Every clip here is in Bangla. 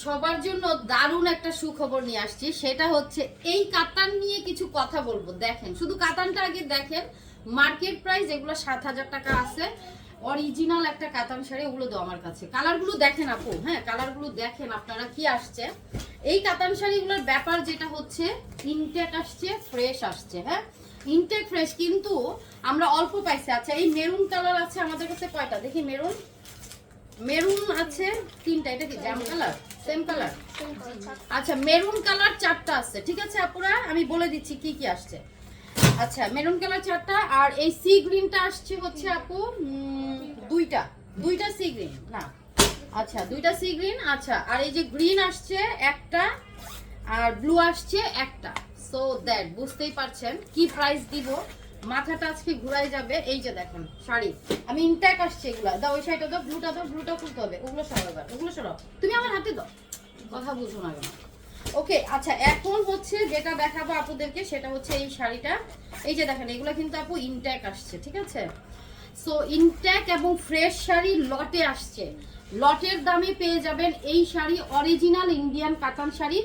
সবার জন্য দারুণ একটা সুখবর নিয়ে আসছি, সেটা হচ্ছে এই কাতান নিয়ে কিছু কথা বলবো। দেখেন, শুধু কাতানটা আগে দেখেন। মার্কেট প্রাইস এগুলো 7,000 টাকা আছে। অরিজিনাল একটা কাতান শাড়ি, ওগুলো দাও আমার কাছে। কালারগুলো দেখেন আপু, হ্যাঁ কালারগুলো দেখেন আপনারা কি আসছে। এই কাতান শাড়িগুলোর ব্যাপার যেটা হচ্ছে ইনটেক আসছে, ফ্রেশ আসছে। হ্যাঁ ইনটেক ফ্রেশ, কিন্তু আমরা অল্প পাইছি। আচ্ছা এই মেরুন কালার আছে আমাদের কাছে কয়টা দেখি। মেরুন মেরুন আছে 3টা। এটা কি জাম কালার? Same colour. আচ্ছা মেরুন কালার 4টা আছে, ঠিক আছে আপুরা, আমি বলে দিচ্ছি কি কি আসছে। আচ্ছা মেরুন কালার 4টা, আর এই সি গ্রিনটা আসছে হচ্ছে আপু দুইটা সি গ্রিন না। আচ্ছা দুইটা সি গ্রিন। আচ্ছা আর এই যে গ্রিন আসছে একটা, আর ব্লু আসছে একটা। সো দ্যাট বুঝতেই পারছেন কি প্রাইস দিব, মাথাটা আজকে ঘুরাই যাবে। এই যে দেখেন শাড়ি, আমি ইনটেক আসছে এগুলা। দাও ওই শাড়িটা দাও, ব্লুটা দাও, ব্লুটা খুলতে হবে। ওগুলো সরাও, ওগুলো সরাও, তুমি আমার হাতে দাও, কথা বুঝো না কেন। ওকে আচ্ছা এখন হচ্ছে যেটা দেখাবো আপুদেরকে সেটা হচ্ছে এই শাড়িটা। এই যে দেখেন এগুলো কিন্তু আপু ইনটেক আসছে, ঠিক আছে। সো ইনটেক এবং ফ্রেশ শাড়ি লটে আসছে। লটের দামে পেয়ে যাবেন এই শাড়ি, অরিজিনাল ইন্ডিয়ান কাতান শাড়ি।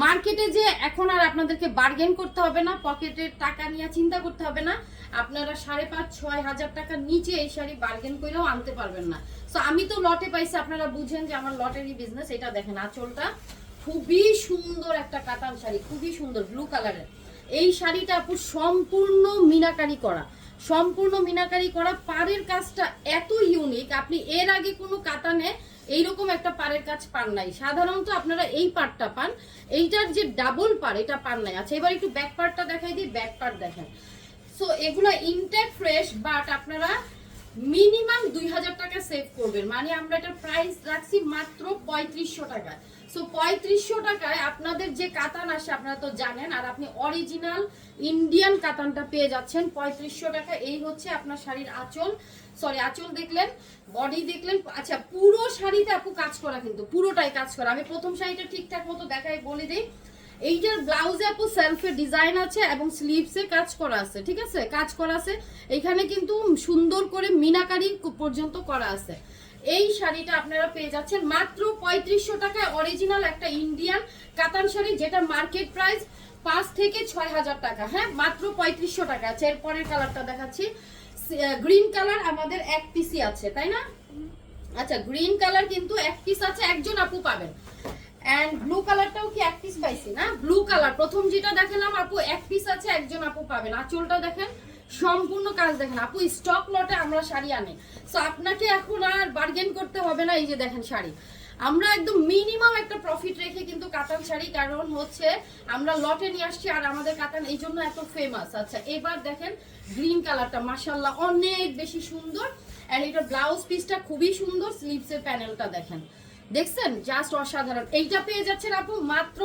মার্কেটে যে এখন আর আপনাদেরকে বার্গেন করতে হবে না, পকেটের টাকা নিয়ে চিন্তা করতে হবে না। আপনারা 5,500-6 হাজার টাকার নিচে এই শাড়ি বার্গেন করেও আনতে পারবেন না। সো আমি তো লটে পাইছি, আপনারা বুঝেন যে আমার লটেরই বিজনেস। এটা দেখেন আঁচলটা খুবই সুন্দর একটা কাতান শাড়ি, খুবই সুন্দর ব্লু কালারের। এই শাড়িটা আপু সম্পূর্ণ মিনাকারি করা, সম্পূর্ণ মিনাকারি করা। পাড়ের কাজটা এত ইউনিক, আপনি এর আগে কোনো কাতানে এইরকম একটা পাড়ের কাজ পান নাই। সাধারণত আপনারা এই পাড়টা পান, এইটার যে ডাবল পাড় এটা পান নাই। আচ্ছা এবার একটু ব্যাক পার্টটা দেখাই দিই, ব্যাক পার্ট দেখেন। সো এগুলো ইনটেক ফ্রেশ, বাট আপনারা মিনিমাম 2,000 টাকা সেভ করবেন। মানে আমরা এটার প্রাইস রাখছি মাত্র 3500 টাকা। সো 3500 টাকায় আপনাদের যে কাতান আসে আপনারা তো জানেন, আর আপনি অরিজিনাল ইন্ডিয়ান কাতানটা পেয়ে যাচ্ছেন 3500 টাকা। এই হচ্ছে আপনার শাড়ির আঁচল, সরি আঁচল দেখলেন, বডি দেখলেন। আচ্ছা পুরো শাড়িতে আপু কাজ করা, কিন্তু পুরোটাই কাজ করা। আমি প্রথম শাড়িটা ঠিকঠাক মতো দেখাই বলে দিই। এইটার ব্লাউজে আপু সেলফে ডিজাইন আছে এবং স্লিভসে কাজ করা আছে, ঠিক আছে, কাজ করা আছে। এখানে কিন্তু সুন্দর করে মিনাকারি পর্যন্ত করা আছে। এই শাড়িটা আপনারা পেয়ে যাচ্ছেন মাত্র 3500 টাকায়, অরিজিনাল একটা ইন্ডিয়ান কাতান শাড়ি, যেটা মার্কেট প্রাইস 5 থেকে 6 হাজার টাকা। হ্যাঁ মাত্র 3500 টাকা। আচ্ছা এরপরের কালারটা দেখাচ্ছি, গ্রিন কালার আমাদের এক পিসই আছে, তাই না? আচ্ছা গ্রিন কালার কিন্তু এক পিস আছে, একজন আপু পাবেন। এন্ড ব্লু কালারটাও কি এক পিস পাইছি না? ব্লু কালার প্রথম যেটা দেখালাম আপু এক পিস আছে, একজন আপু পাবেন। আঁচলটা দেখেন, সম্পূর্ণ কাজ দেখেন আপু। স্টক লটে আমরা শাড়ি আনি, সো আপনাকে এখন আর বার্গেন করতে হবে না। এই যে দেখেন শাড়ি, আমরা একদম মিনিমাম একটা প্রফিট রেখে কিন্তু কাতান শাড়ি, কারণ হচ্ছে আমরা লটে নিয়ে আসছি আর আমাদের কাতান এই জন্য এত ফেমাস। আচ্ছা এবার দেখেন গ্রিন কালারটা মাশাআল্লাহ অনেক বেশি সুন্দর। এন্ড এটা ব্লাউজ পিসটা খুবই সুন্দর, স্লিভসের প্যানেলটা দেখেন, দেখছেন জাস্ট অসাধারণ। এইটা পেয়ে যাচ্ছেন আপু মাত্র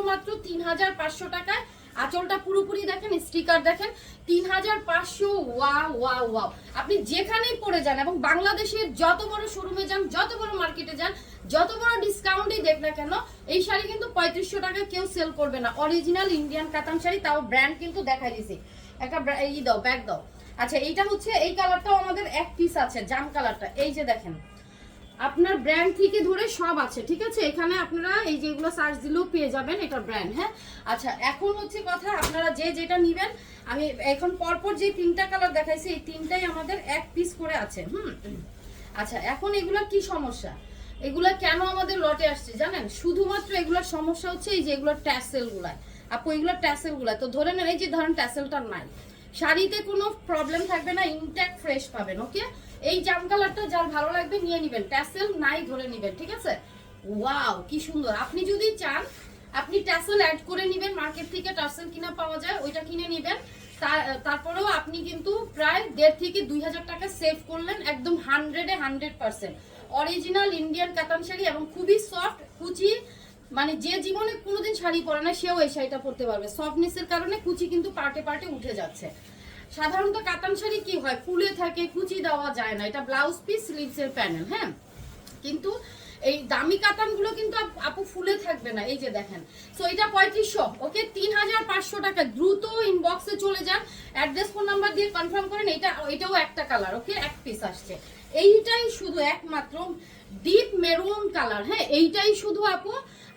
3,500 টাকায়। আঁচলটা পুরোপুরি দেখেন, স্টিকার দেখেন, 3,500। Wow wow wow. আপনি যেখানেই পরে যান এবং বাংলাদেশের যত বড় শোরুমে যান, যত বড় মার্কেটে যান, যত বড় ডিসকাউন্টই দেখ না কেন, এই শাড়ি কিন্তু 3500 টাকা কেউ সেল করবে না। অরিজিনাল ইন্ডিয়ান কাতান শাড়ি, তাও ব্র্যান্ড কিন্তু দেখাই দিছি। একটা এই দাও, ব্যাগ দাও। আচ্ছা এইটা হচ্ছে এই কালারটাও আমাদের এক পিস আছে, জাম কালারটা। এই যে দেখেন আপনার ব্র্যান্ড থেকে ধরে সব আছে, ঠিক আছে। এখানে আপনারা এই যেগুলো সার্চ দিলেও পেয়ে যাবেন এটা ব্র্যান্ড। হ্যাঁ আচ্ছা এখন হচ্ছে কথা, আপনারা যে যেটা নেবেন, আমি এখন পরপর যে 3টা কালার দেখাইছি এই 3টাই আমাদের এক পিস করে আছে। আচ্ছা এখন এগুলা কি সমস্যা, এগুলা কেন আমাদের লটে আসছে জানেন? শুধুমাত্র এগুলার সমস্যা হচ্ছে এই যে এগুলোর ট্যাসেল গুলা আপু, এগুলোর ট্যাসেল গুলা তো ধরে নেন, এই যে ধরেন ট্যাসেলটা নাই, শাড়িতে কোনো প্রবলেম থাকবে না, ইনটেক ফ্রেশ পাবেন। ওকে এই জাম কালারটা যার ভালো লাগবে নিয়ে নেবেন, ট্যাসেল নাই ধরে নেবেন, ঠিক আছে। ওয়াও কি সুন্দর। আপনি যদি চান আপনি ট্যাসেল অ্যাড করে নেবেন, মার্কেট থেকে ট্যাসেল কিনা পাওয়া যায়, ওইটা কিনে নেবেন। তারপরেও আপনি কিন্তু প্রায় 1,500 থেকে 2,000 টাকা সেভ করলেন, একদম 100% অরিজিনাল ইন্ডিয়ান কাতান শাড়ি এবং খুবই সফট কুচি। মানে যে জীবনে কোনোদিন শাড়ি পরে না সেও এই শাড়িটা পরতে পারবে। সফটনেসের কারণে কুচি কিন্তু পার্টে পার্টে উঠে যাচ্ছে। সাধারণত কাতান শাড়ি কি হয়, ফুলে থাকে, কুচি দেওয়া যায় না। এটা ব্লাউজ পিস, স্লিভসের প্যানেল। হ্যাঁ কিন্তু এই দামি কাতানগুলো কিন্তু আপু ফুলে থাকবে না। এই যে দেখেন, সো এটা 3500। ওকে 3,500 টাকা। দ্রুত ইনবক্সে চলে যান, অ্যাড্রেস ফোন নাম্বার দিয়ে কনফার্ম করেন। এটাও একটা কালার, ওকে এক পিস আসছে। এইটাই শুধু একমাত্র ডিপ মেরুন কালার। হ্যাঁ এইটাই শুধু আপু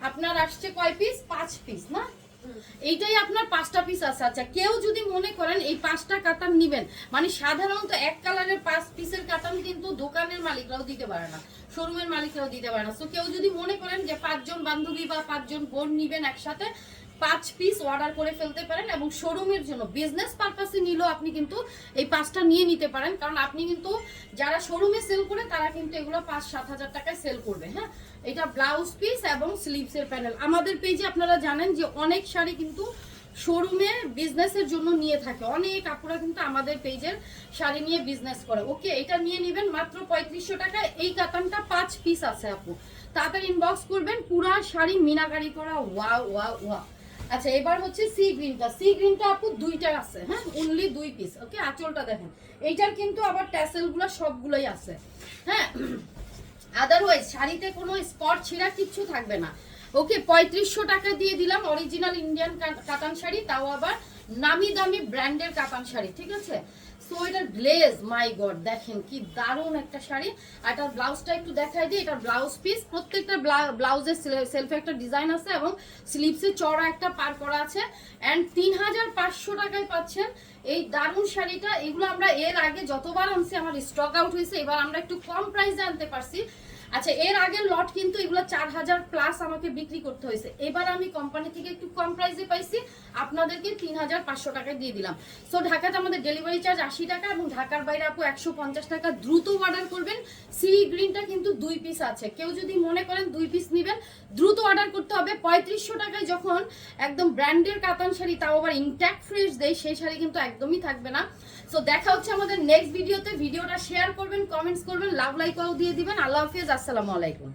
আপনার আসছে কয় পিস? 5 পিস না? এইটাই আপনার 5টা পিস আছে। আচ্ছা, কেউ যদি মনে করেন এই 5টা কাতান নিবেন, মানে সাধারণত এক কালারের 5 পিসের কাতান কিন্তু দোকানের মালিকরাও দিতে পারে না, শোরুমের মালিকরাও দিতে পারে না। সো কেউ যদি মনে করেন যে 5 জন বান্ধবী বা 5 জন বোন নিবেন একসাথে, 5 পিস অর্ডার করে ফেলতে পারেন, এবং শোরুমের জন্য বিজনেস পারপাসে নিলেও আপনি কিন্তু এই 5টা নিয়ে নিতে পারেন। কারণ আপনি কিন্তু যারা শোরুমে সেল করে তারা কিন্তু এগুলো 5-7 হাজার টাকায় সেল করবে। হ্যাঁ, এটা ব্লাউজ পিস এবং স্লিভসের প্যানেল। আমাদের পেজে আপনারা জানেন যে অনেক শাড়ি কিন্তু শোরুমে বিজনেসের জন্য নিয়ে থাকে, অনেক আপুরা কিন্তু আমাদের পেজের শাড়ি নিয়ে বিজনেস করে। ওকে, এটা নিয়ে নেবেন মাত্র 3500 টাকায়। এই কাতানটা 5 পিস আছে আপু, তাড়াতাড়ি ইনবক্স করবেন। পুরা শাড়ি মিনাকারি করা, ওয়াও ওয়াও ওয়াও। আচ্ছা, এবার হচ্ছে সি গ্রিনটা। সি গ্রিনটা আপু 2টা আছে, হ্যাঁ, অনলি 2 পিস। ওকে, আঁচলটা দেখেন, এইটার কিন্তু আবার ট্যাসেলগুলো সবগুলোই আছে। হ্যাঁ, আদারওয়াইজ শাড়িতে কোনো স্পট ছিঁড়া কিচ্ছু থাকবে না। ওকে, 3500 টাকা দিয়ে দিলাম অরিজিনাল ইন্ডিয়ান কাতান শাড়ি, তাও আবার নামি দামি ব্র্যান্ডের কাতান শাড়ি, ঠিক আছে। সো এটার গ্লেজ, মাই গড, দেখেন কি দারুণ একটা শাড়ি। আর এটার ব্লাউজটা একটু দেখাই দিই। এটার ব্লাউজ পিস, প্রত্যেকটা ব্লাউজের সেলফে একটা ডিজাইন আছে এবং স্লিভসে চড়া একটা পার করা আছে। অ্যান্ড 3500 টাকায় পাচ্ছেন এই দারুণ শাড়িটা। এগুলো আমরা এর আগে যতবার আনছি আমার স্টক আউট হয়েছে, এবার আমরা একটু কম প্রাইসে আনতে পারছি। আচ্ছা, এর আগের লট কিন্তু এগুলো 4000 প্লাস আমাকে বিক্রি করতে হয়েছে, এবার আমি কোম্পানি থেকে একটু কম প্রাইসে পাইছি, আপনাদেরকে 3500 টাকায় দিয়ে দিলাম। সো ঢাকাতে আমাদের ডেলিভারি চার্জ 80 টাকা, এবং ঢাকার বাইরে আপু 150 টাকা। দ্রুত অর্ডার করবেন। সি গ্রিনটা কিন্তু 2 পিস আছে, কেউ যদি মনে করেন 2 পিস নেবেন দ্রুত অর্ডার করতে হবে। 3500 টাকায় যখন একদম ব্র্যান্ডের কাতান শাড়ি, তাও আবার ইনট্যাক্ট ফ্রেশ দেয়, সেই শাড়ি কিন্তু একদমই থাকবে না। সো দেখা হচ্ছে আমাদের নেক্সট ভিডিওতে। ভিডিওটা শেয়ার করবেন, কমেন্টস করবেন, লাভ লাইক দিয়ে দিবেন। আল্লাহ হাফিজ, আসসালামু আলাইকুম।